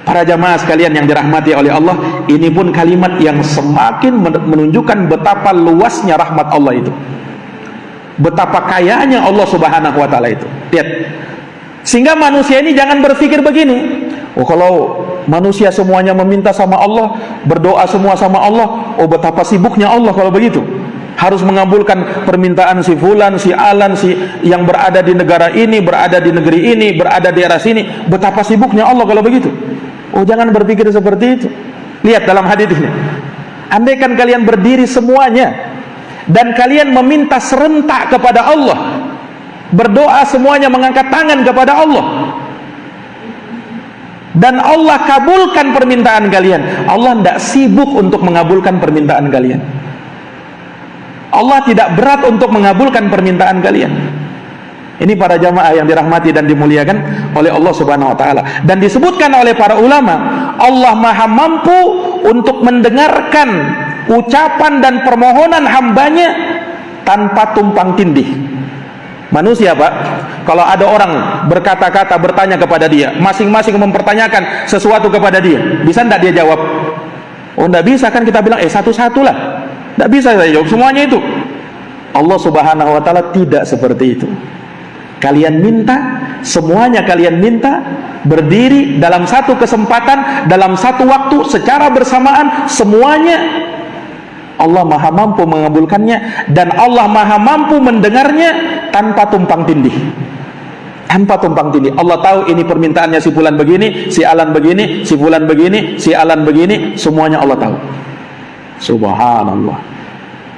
para jamaah sekalian yang dirahmati oleh Allah, ini pun kalimat yang semakin menunjukkan betapa luasnya rahmat Allah itu, betapa kayanya Allah Subhanahu wa taala itu. Lihat, sehingga manusia ini jangan berpikir begini, oh kalau manusia semuanya meminta sama Allah, berdoa semua sama Allah, oh betapa sibuknya Allah kalau begitu, harus mengabulkan permintaan si fulan, si alan, si yang berada di negara ini, berada di negeri ini, berada di daerah sini, betapa sibuknya Allah kalau begitu. Oh jangan berpikir seperti itu. Lihat dalam hadis ini, andaikan kalian berdiri semuanya dan kalian meminta serentak kepada Allah, berdoa semuanya mengangkat tangan kepada Allah, dan Allah kabulkan permintaan kalian, Allah tidak sibuk untuk mengabulkan permintaan kalian. Allah tidak berat untuk mengabulkan permintaan kalian. Ini para jamaah yang dirahmati dan dimuliakan oleh Allah Subhanahu wa taala. Dan disebutkan oleh para ulama, Allah Maha mampu untuk mendengarkan ucapan dan permohonan hambanya tanpa tumpang tindih. Manusia, Pak, kalau ada orang berkata-kata, bertanya kepada dia, masing-masing mempertanyakan sesuatu kepada dia, bisa tidak dia jawab? Oh tidak bisa, kan kita bilang satu-satu lah. Tidak bisa saya jawab semuanya itu. Allah Subhanahu wa taala tidak seperti itu. Kalian minta, semuanya kalian minta, berdiri dalam satu kesempatan, dalam satu waktu, secara bersamaan, semuanya Allah Maha mampu mengabulkannya, dan Allah Maha mampu mendengarnya tanpa tumpang tindih. Tanpa tumpang tindih. Allah tahu ini permintaannya si fulan begini, si alan begini, si fulan begini, si alan begini, semuanya Allah tahu. Subhanallah.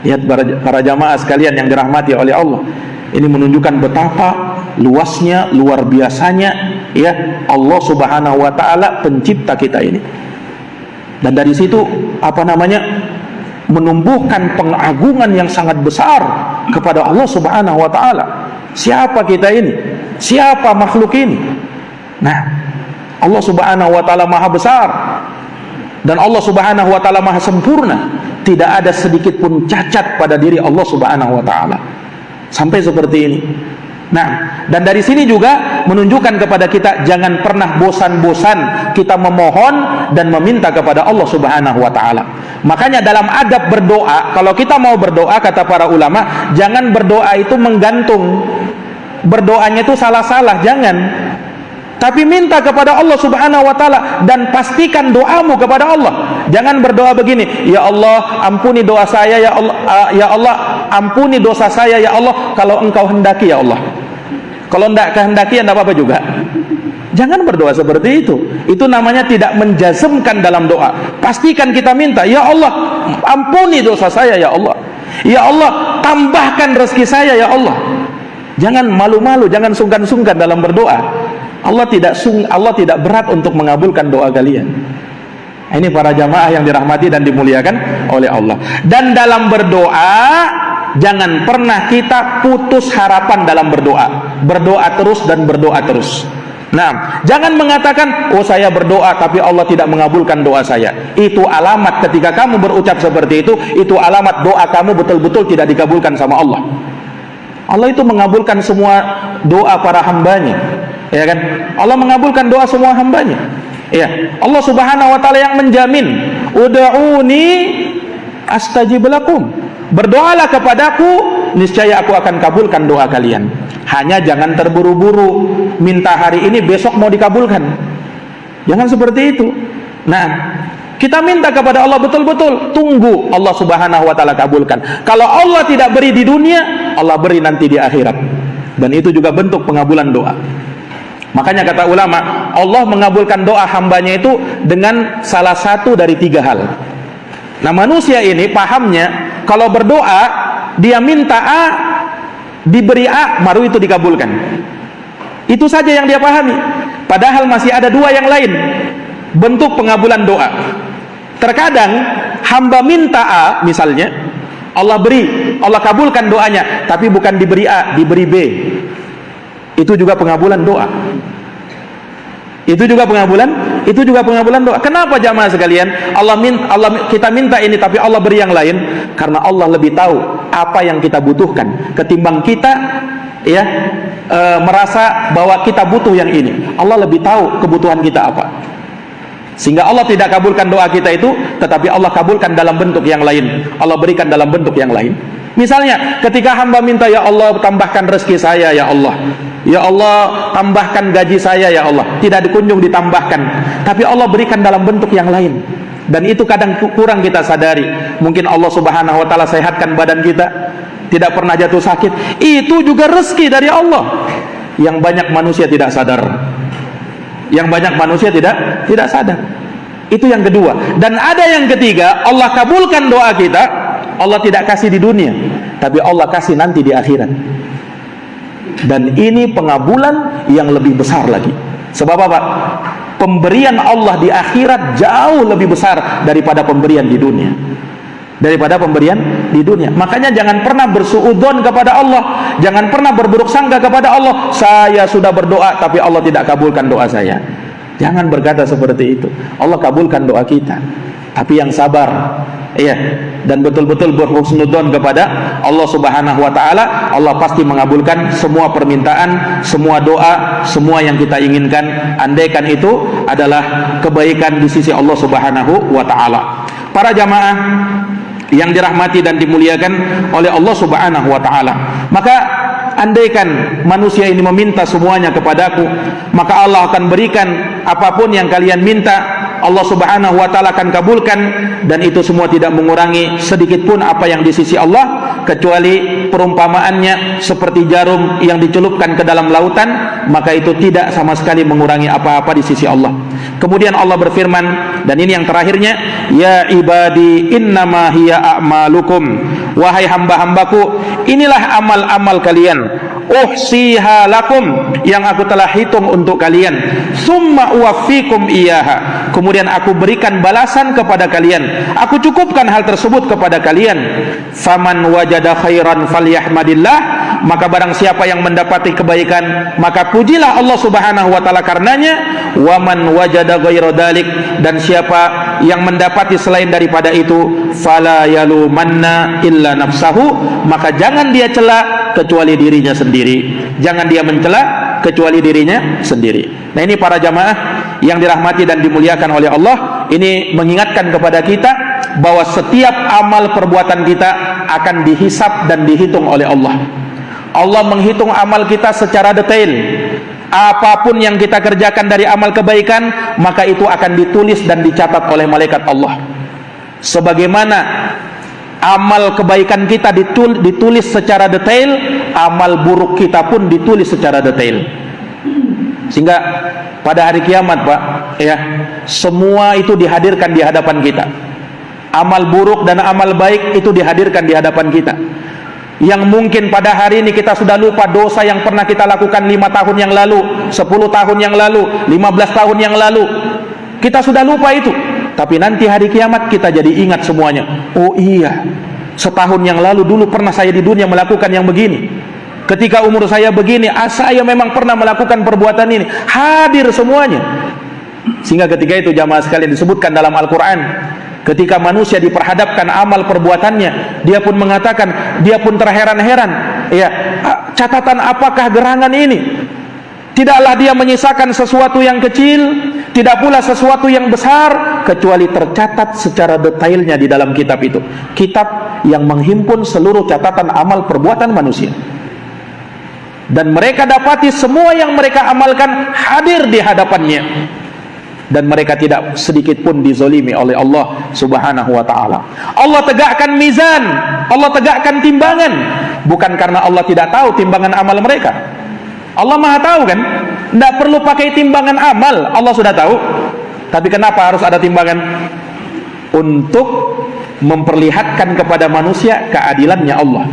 Lihat para jamaah sekalian yang dirahmati oleh Allah. Ini menunjukkan betapa luasnya, luar biasanya ya Allah Subhanahu wa taala pencipta kita ini. Dan dari situ menumbuhkan pengagungan yang sangat besar kepada Allah Subhanahu wa taala. Siapa kita ini? Siapa makhluk ini? Nah, Allah Subhanahu wa taala Maha besar dan Allah Subhanahu wa taala Maha sempurna. Tidak ada sedikit pun cacat pada diri Allah Subhanahu wa taala. Sampai seperti ini. Nah, dan dari sini juga menunjukkan kepada kita jangan pernah bosan-bosan kita memohon dan meminta kepada Allah Subhanahu wa taala. Makanya dalam adab berdoa, kalau kita mau berdoa kata para ulama, jangan berdoa itu menggantung. Berdoanya itu salah-salah, jangan. Tapi minta kepada Allah Subhanahu wa taala dan pastikan doamu kepada Allah. Jangan berdoa begini, ya Allah ampuni doa saya, ya Allah, ya Allah ampuni dosa saya, ya Allah, kalau Engkau hendaki, ya Allah. Kalau tidak kehendaki, tidak apa-apa juga. Jangan berdoa seperti itu. Itu namanya tidak menjazmkan dalam doa. Pastikan kita minta, ya Allah ampuni dosa saya, ya Allah. Ya Allah tambahkan rezeki saya, ya Allah. Jangan malu-malu, jangan sungkan-sungkan dalam berdoa. Allah tidak berat untuk mengabulkan doa kalian. Ini para jamaah yang dirahmati dan dimuliakan oleh Allah. Dan dalam berdoa jangan pernah kita putus harapan dalam berdoa. Berdoa terus dan berdoa terus. Nah, jangan mengatakan, oh saya berdoa tapi Allah tidak mengabulkan doa saya. Itu alamat ketika kamu berucap seperti itu alamat doa kamu betul-betul tidak dikabulkan sama Allah. Allah itu mengabulkan semua doa para hambanya, ya kan? Allah mengabulkan doa semua hambanya. Ya, Allah Subhanahu wa taala yang menjamin, ud'uni astajib lakum. Berdoalah kepadaku, niscaya aku akan kabulkan doa kalian. Hanya jangan terburu-buru minta hari ini besok mau dikabulkan. Jangan seperti itu. Nah, kita minta kepada Allah betul-betul, tunggu Allah Subhanahu wa taala kabulkan. Kalau Allah tidak beri di dunia, Allah beri nanti di akhirat. Dan itu juga bentuk pengabulan doa. Makanya kata ulama, Allah mengabulkan doa hambanya itu dengan salah satu dari 3 hal. Nah, manusia ini pahamnya kalau berdoa dia minta A, diberi A, baru itu dikabulkan. Itu saja yang dia pahami. Padahal masih ada 2 yang lain bentuk pengabulan doa. Terkadang hamba minta A misalnya, Allah beri, Allah kabulkan doanya, tapi bukan diberi A, diberi B. Itu juga pengabulan doa. Itu juga pengabulan doa. Kenapa jamaah sekalian? Kita minta ini tapi Allah beri yang lain, karena Allah lebih tahu apa yang kita butuhkan ketimbang kita merasa bahwa kita butuh yang ini. Allah lebih tahu kebutuhan kita apa. Sehingga Allah tidak kabulkan doa kita itu, tetapi Allah kabulkan dalam bentuk yang lain. Allah berikan dalam bentuk yang lain. Misalnya ketika hamba minta, ya Allah tambahkan rezeki saya, ya Allah. Ya Allah tambahkan gaji saya, ya Allah. Tidak dikunjung ditambahkan, tapi Allah berikan dalam bentuk yang lain. Dan itu kadang kurang kita sadari. Mungkin Allah Subhanahu wa taala sehatkan badan kita, tidak pernah jatuh sakit. Itu juga rezeki dari Allah. Yang banyak manusia tidak sadar. Yang banyak manusia tidak sadar. Itu yang kedua. Dan ada yang ketiga, Allah kabulkan doa kita. Allah tidak kasih di dunia, tapi Allah kasih nanti di akhirat. Dan ini pengabulan yang lebih besar lagi. Sebab apa? Pemberian Allah di akhirat jauh lebih besar daripada pemberian di dunia. Makanya jangan pernah bersuudzon kepada Allah. Jangan pernah berburuk sangka kepada Allah. Saya sudah berdoa tapi Allah tidak kabulkan doa saya. Jangan berkata seperti itu. Allah kabulkan doa kita, tapi yang sabar, dan betul-betul berhusnudzon kepada Allah Subhanahu wa taala. Allah pasti mengabulkan semua permintaan, semua doa, semua yang kita inginkan, andaikan itu adalah kebaikan di sisi Allah Subhanahu wa taala. Para jamaah yang dirahmati dan dimuliakan oleh Allah Subhanahu wa taala, maka andaikan manusia ini meminta semuanya kepadaku, maka Allah akan berikan apapun yang kalian minta. Allah Subhanahu wa taala akan kabulkan, dan itu semua tidak mengurangi sedikit pun apa yang di sisi Allah, kecuali perumpamaannya seperti jarum yang dicelupkan ke dalam lautan, maka itu tidak sama sekali mengurangi apa-apa di sisi Allah. Kemudian Allah berfirman, dan ini yang terakhirnya, ya ibadi innama hiya a'malukum, wahai hamba-hambaku, inilah amal-amal kalian. uhsiha lakum, yang aku telah hitung untuk kalian, summa uwaffikum iyaha, kemudian aku berikan balasan kepada kalian, aku cukupkan hal tersebut kepada kalian. Faman wajada khairan falyahmadillah, maka barang siapa yang mendapati kebaikan, maka pujilah Allah Subhanahu wa taala karenanya. Wa man wajada ghaira dzalik, dan siapa yang mendapati selain daripada itu, fala yalumanna illa nafsahu, maka jangan dia cela kecuali dirinya sendiri. Jangan dia mencela kecuali dirinya sendiri. Nah, ini para jamaah yang dirahmati dan dimuliakan oleh Allah, ini mengingatkan kepada kita bahwa setiap amal perbuatan kita akan dihisab dan dihitung oleh Allah. Allah menghitung amal kita secara detail. Apapun yang kita kerjakan dari amal kebaikan, maka itu akan ditulis dan dicatat oleh malaikat Allah. Sebagaimana amal kebaikan kita ditulis secara detail, amal buruk kita pun ditulis secara detail. Sehingga pada hari kiamat, Pak, ya, semua itu dihadirkan di hadapan kita. Amal buruk dan amal baik itu dihadirkan di hadapan kita. Yang mungkin pada hari ini kita sudah lupa dosa yang pernah kita lakukan 5 tahun yang lalu, 10 tahun yang lalu, 15 tahun yang lalu. Kita sudah lupa itu. Tapi nanti hari kiamat kita jadi ingat semuanya. Oh iya, setahun yang lalu dulu pernah saya di dunia melakukan yang begini. Ketika umur saya begini, saya memang pernah melakukan perbuatan ini. Hadir semuanya. Sehingga ketika itu jamaah sekalian disebutkan dalam Al-Quran, ketika manusia diperhadapkan amal perbuatannya, dia pun mengatakan, dia pun terheran-heran, ya, catatan apakah gerangan ini? Tidaklah dia menyisakan sesuatu yang kecil, tidak pula sesuatu yang besar, kecuali tercatat secara detailnya di dalam kitab itu. Kitab yang menghimpun seluruh catatan amal perbuatan manusia. Dan mereka dapati semua yang mereka amalkan hadir di hadapannya. Dan mereka tidak sedikit pun dizolimi oleh Allah Subhanahu wa ta'ala. Allah tegakkan mizan, Allah tegakkan timbangan, bukan karena Allah tidak tahu timbangan amal mereka. Allah maha tahu kan, tidak perlu pakai timbangan amal, Allah sudah tahu. Tapi kenapa harus ada timbangan? Untuk memperlihatkan kepada manusia keadilannya Allah,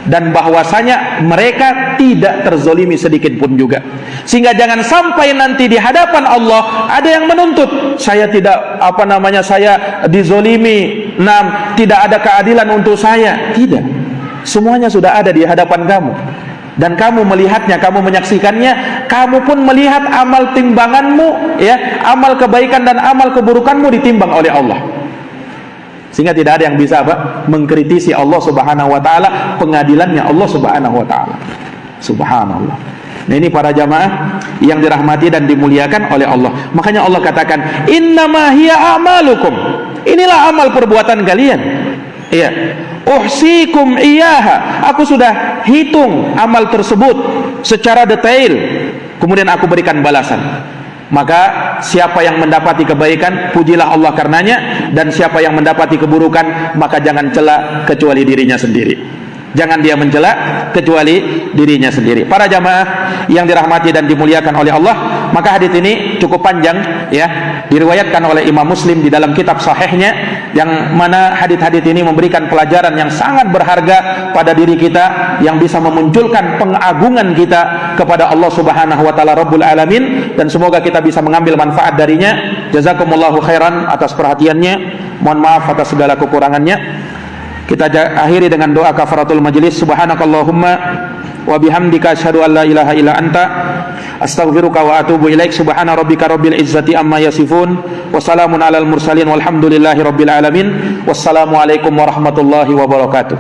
dan bahwasanya mereka tidak terzolimi sedikit pun juga. Sehingga jangan sampai nanti di hadapan Allah ada yang menuntut, saya tidak saya dizolimi, tidak ada keadilan untuk saya. Tidak, semuanya sudah ada di hadapan kamu, dan kamu melihatnya, kamu menyaksikannya. Kamu pun melihat amal timbanganmu, ya, amal kebaikan dan amal keburukanmu ditimbang oleh Allah. Sehingga tidak ada yang bisa mengkritisi Allah Subhanahu wa ta'ala, pengadilannya Allah Subhanahu wa ta'ala. Subhanallah. Nah, ini para jamaah yang dirahmati dan dimuliakan oleh Allah. Makanya Allah katakan, innama hiya a'malukum, inilah amal perbuatan kalian. Iya, uhsikum iyaha, aku sudah hitung amal tersebut secara detail, kemudian aku berikan balasan. Maka siapa yang mendapati kebaikan, pujilah Allah karenanya, dan siapa yang mendapati keburukan, maka jangan cela kecuali dirinya sendiri. Jangan dia mencela kecuali dirinya sendiri. Para jamaah yang dirahmati dan dimuliakan oleh Allah, maka hadits ini cukup panjang, ya, diriwayatkan oleh Imam Muslim di dalam kitab sahihnya, yang mana hadits-hadits ini memberikan pelajaran yang sangat berharga pada diri kita, yang bisa memunculkan pengagungan kita kepada Allah Subhanahu wa taala Rabbul Alamin, dan semoga kita bisa mengambil manfaat darinya. Jazakumullahu khairan atas perhatiannya. Mohon maaf atas segala kekurangannya. Kita akhiri dengan doa kafaratul majlis. Subhanakallahumma wa bihamdika asyhadu an la ilaha illa anta astaghfiruka wa atubu ilaik. Subhana rabbika rabbil izzati amma yasifun, wa salamun alal mursalin walhamdulillahi rabbil alamin. Wassalamu alaikum warahmatullahi wabarakatuh.